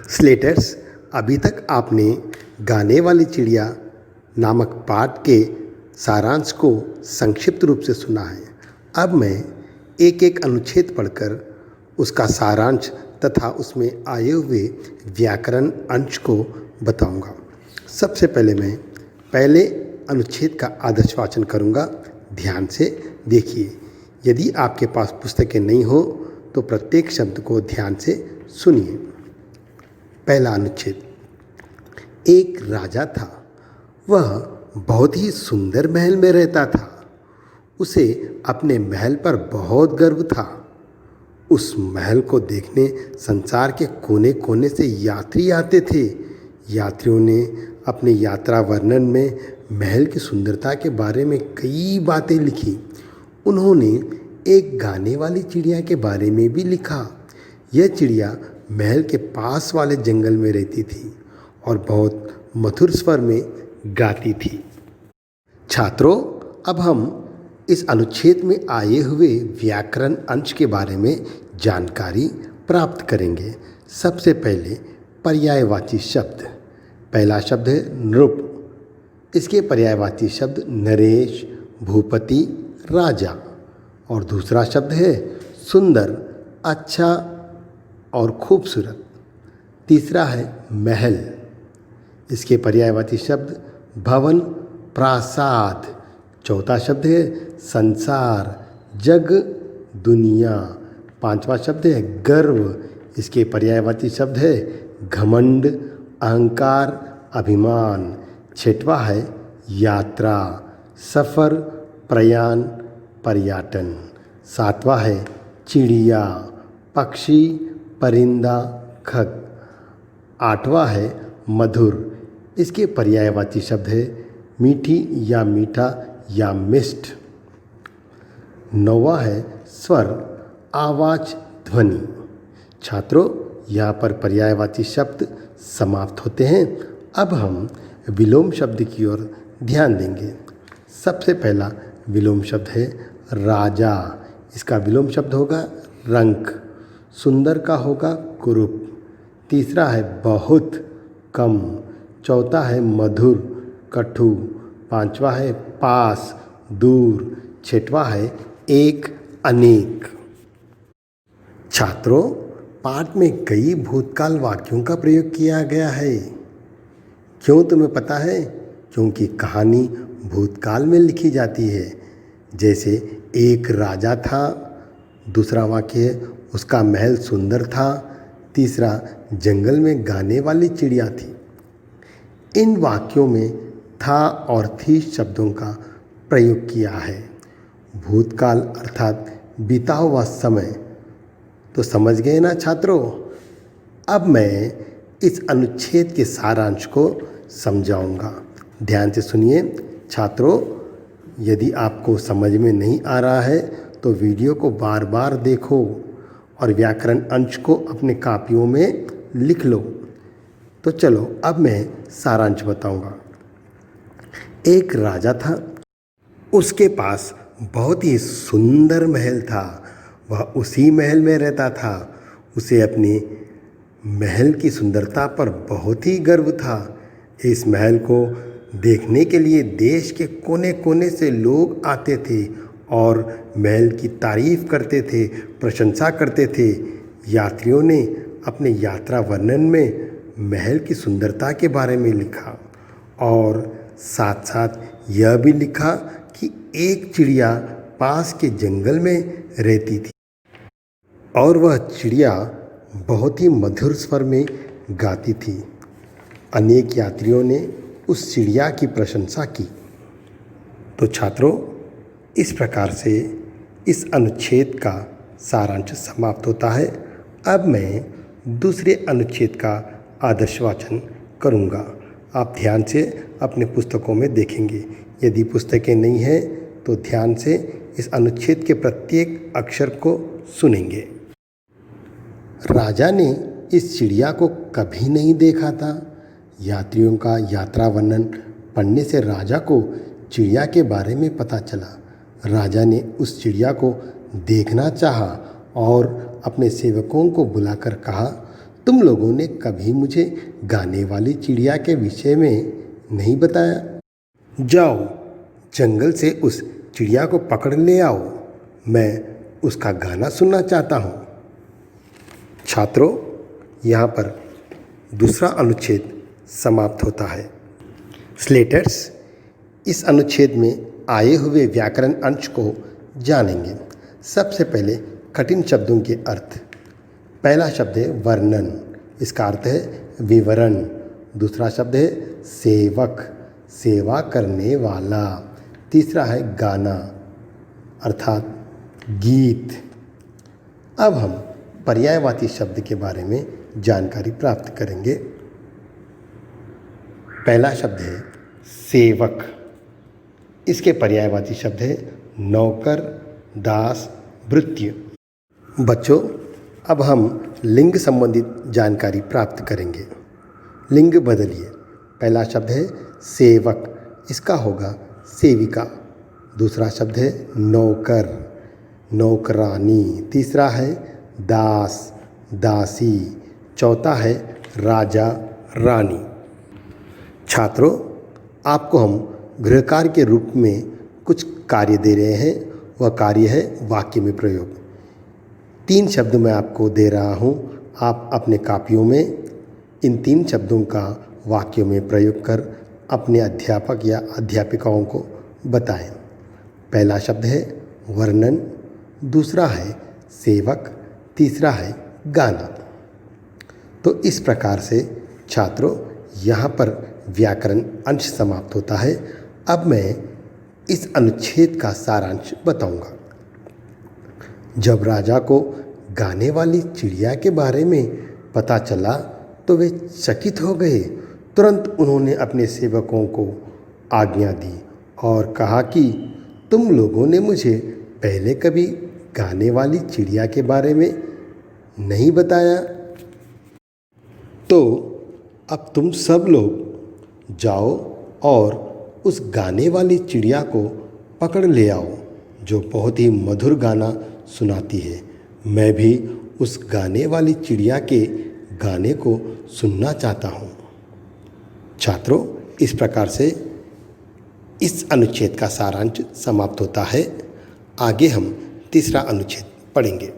Slater's, अभी तक आपने गाने वाली चिड़िया नामक पाठ के सारांश को संक्षिप्त रूप से सुना है। अब मैं एक एक अनुच्छेद पढ़कर उसका सारांश तथा उसमें आए हुए व्याकरण अंश को बताऊंगा। सबसे पहले मैं पहले अनुच्छेद का आदर्श वाचन करूंगा। ध्यान से देखिए। यदि आपके पास पुस्तकें नहीं हो तो प्रत्येक शब्द को ध्यान से सुनिए। पहला अनुच्छेद। एक राजा था, वह बहुत ही सुंदर महल में रहता था। उसे अपने महल पर बहुत गर्व था। उस महल को देखने संसार के कोने कोने से यात्री आते थे। यात्रियों ने अपने यात्रा वर्णन में महल की सुंदरता के बारे में कई बातें लिखी। उन्होंने एक गाने वाली चिड़िया के बारे में भी लिखा। यह चिड़िया महल के पास वाले जंगल में रहती थी और बहुत मधुर स्वर में गाती थी। छात्रों, अब हम इस अनुच्छेद में आए हुए व्याकरण अंश के बारे में जानकारी प्राप्त करेंगे। सबसे पहले पर्यायवाची शब्द। पहला शब्द है नृप। इसके पर्यायवाची शब्द नरेश, भूपति, राजा। और दूसरा शब्द है सुंदर, अच्छा और खूबसूरत। तीसरा है महल। इसके पर्यायवाची शब्द भवन, प्रासाद। चौथा शब्द है संसार, जग, दुनिया। पांचवा शब्द है गर्व। इसके पर्यायवाची शब्द है घमंड, अहंकार, अभिमान। छठवां है यात्रा, सफर, प्रयाण, पर्यटन। सातवां है चिड़िया, पक्षी, परिंदा, खग। आठवां है मधुर। इसके पर्यायवाची शब्द है मीठी या मीठा या मिष्ट। नौवां है स्वर, आवाज, ध्वनि। छात्रों, यहाँ पर पर्यायवाची शब्द समाप्त होते हैं। अब हम विलोम शब्द की ओर ध्यान देंगे। सबसे पहला विलोम शब्द है राजा। इसका विलोम शब्द होगा रंक। सुंदर का होगा कुरूप। तीसरा है बहुत, कम। चौथा है मधुर, कटु। पांचवा है पास, दूर। छठवां है एक, अनेक। छात्रों, पाठ में कई भूतकाल वाक्यों का प्रयोग किया गया है। क्यों तुम्हें पता है? क्योंकि कहानी भूतकाल में लिखी जाती है। जैसे एक राजा था, दूसरा वाक्य है उसका महल सुंदर था, तीसरा जंगल में गाने वाली चिड़िया थी। इन वाक्यों में था और थी शब्दों का प्रयोग किया है। भूतकाल अर्थात बीता हुआ समय। तो समझ गए ना छात्रों? अब मैं इस अनुच्छेद के सारांश को समझाऊंगा। ध्यान से सुनिए। छात्रों, यदि आपको समझ में नहीं आ रहा है तो वीडियो को बार बार देखो और व्याकरण अंश को अपने कापियों में लिख लो। तो चलो अब मैं सारांश बताऊंगा। एक राजा था, उसके पास बहुत ही सुंदर महल था। वह उसी महल में रहता था। उसे अपने महल की सुंदरता पर बहुत ही गर्व था। इस महल को देखने के लिए देश के कोने कोने से लोग आते थे और महल की तारीफ करते थे, प्रशंसा करते थे। यात्रियों ने अपने यात्रा वर्णन में महल की सुंदरता के बारे में लिखा और साथ साथ यह भी लिखा कि एक चिड़िया पास के जंगल में रहती थी और वह चिड़िया बहुत ही मधुर स्वर में गाती थी। अनेक यात्रियों ने उस चिड़िया की प्रशंसा की। तो छात्रों, इस प्रकार से इस अनुच्छेद का सारांश समाप्त होता है। अब मैं दूसरे अनुच्छेद का आदर्श वाचन करूँगा। आप ध्यान से अपने पुस्तकों में देखेंगे। यदि पुस्तकें नहीं हैं तो ध्यान से इस अनुच्छेद के प्रत्येक अक्षर को सुनेंगे। राजा ने इस चिड़िया को कभी नहीं देखा था। यात्रियों का यात्रा वर्णन पढ़ने से राजा को चिड़िया के बारे में पता चला। राजा ने उस चिड़िया को देखना चाहा और अपने सेवकों को बुलाकर कहा, तुम लोगों ने कभी मुझे गाने वाली चिड़िया के विषय में नहीं बताया। जाओ, जंगल से उस चिड़िया को पकड़ ले आओ, मैं उसका गाना सुनना चाहता हूँ। छात्रों, यहाँ पर दूसरा अनुच्छेद समाप्त होता है। स्लेटर्स, इस अनुच्छेद में आए हुए व्याकरण अंश को जानेंगे। सबसे पहले कठिन शब्दों के अर्थ। पहला शब्द है वर्णन, इसका अर्थ है विवरण। दूसरा शब्द है सेवक, सेवा करने वाला। तीसरा है गाना अर्थात गीत। अब हम पर्यायवाची शब्द के बारे में जानकारी प्राप्त करेंगे। पहला शब्द है सेवक, इसके पर्यायवाची शब्द है नौकर, दास, भृत्य। बच्चों, अब हम लिंग संबंधित जानकारी प्राप्त करेंगे। लिंग बदलिए। पहला शब्द है सेवक, इसका होगा सेविका। दूसरा शब्द है नौकर, नौकरानी। तीसरा है दास, दासी। चौथा है राजा, रानी। छात्रों, आपको हम गृहकार्य के रूप में कुछ कार्य दे रहे हैं। वह कार्य है वाक्य में प्रयोग। 3 शब्द मैं आपको दे रहा हूँ। आप अपने कापियों में इन 3 शब्दों का वाक्यों में प्रयोग कर अपने अध्यापक या अध्यापिकाओं को बताएं। पहला शब्द है वर्णन, दूसरा है सेवक, तीसरा है गाना। तो इस प्रकार से छात्रों, यहाँ पर व्याकरण अंश समाप्त होता है। अब मैं इस अनुच्छेद का सारांश बताऊंगा। जब राजा को गाने वाली चिड़िया के बारे में पता चला तो वे चकित हो गए। तुरंत उन्होंने अपने सेवकों को आज्ञा दी और कहा कि तुम लोगों ने मुझे पहले कभी गाने वाली चिड़िया के बारे में नहीं बताया, तो अब तुम सब लोग जाओ और उस गाने वाली चिड़िया को पकड़ ले आओ जो बहुत ही मधुर गाना सुनाती है। मैं भी उस गाने वाली चिड़िया के गाने को सुनना चाहता हूँ। छात्रों, इस प्रकार से इस अनुच्छेद का सारांश समाप्त होता है। आगे हम तीसरा अनुच्छेद पढ़ेंगे।